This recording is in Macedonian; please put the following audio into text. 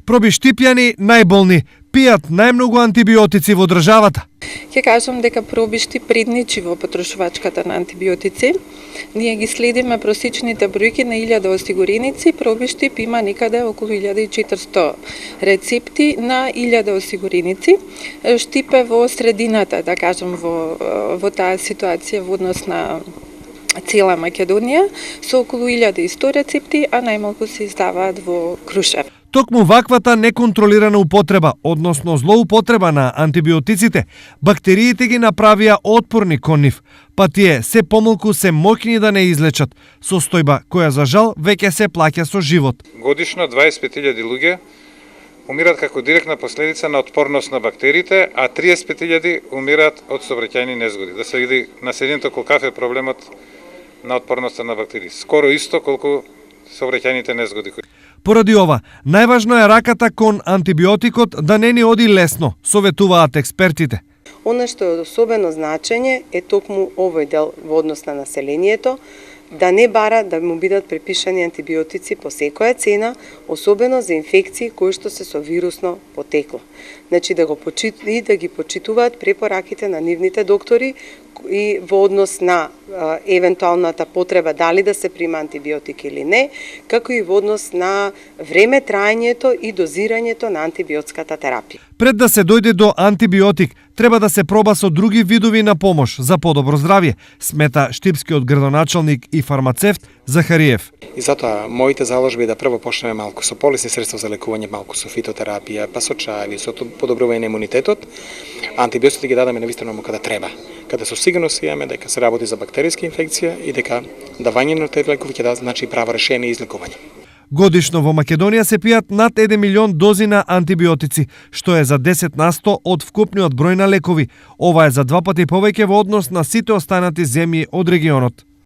Пробиштипјани најболни пијат најмногу антибиотици во државата. Ќе кажам дека Пробиштип предничи во потрошувачката на антибиотици. Ние ги следиме просечните бројки на 1000 осигуреници. Пробиштип има некаде околу 1400 рецепти на 1000 осигуреници. Штип е во средината, да кажам, во таа ситуација во однос на цела Македонија со околу 1100 рецепти, а најмалку се издаваат во Крушев. Токму ваквата неконтролирана употреба, односно злоупотреба на антибиотиците, бактериите ги направија отпорни кон нив, па тие се помалку се моќни да не излечат, состојба која за жал веќе се плаќа со живот. Годишно 25.000 луѓе умират како директна последица на отпорност на бактериите, а 35.000 умират од сообраќајни незгоди. Да се види на сединто колкав е проблемот на отпорноста на бактерии. Скоро исто колку сообраќајните незгоди. Поради ова, најважно е раката кон антибиотикот да не ни оди лесно, советуваат експертите. Она што е од особено значење е токму овој дел во однос на населението, да не бара да му бидат препишани антибиотици по секоја цена, особено за инфекции кои што се со вирусно потекло. Значи да ги почитуваат препораките на нивните доктори и во однос на евентуалната потреба дали да се прима антибиотик или не, како и во однос на време траењето и дозирањето на антибиотската терапија. Пред да се дојде до антибиотик, треба да се проба со други видови на помош за подобро здравје, смета штипскиот градоначалник и фармацевт Захариев. И затоа моите заложби да прво почнеме малку со полисни средства за лекување, малку со фитотерапија, па со чаеви, со подобрување на имунитетот. Антибиотиците ги дадеме навистина каде треба, каде со сигурност имаме дека се работи за бактериска инфекција и дека давање на тие лекови ќе да значи право решение и излекување. Годишно во Македонија се пијат над 1 милион дози на антибиотици, што е за 10% од вкупниот број на лекови. Ова е за 2 пати повеќе во однос на сите останати земји од регионот.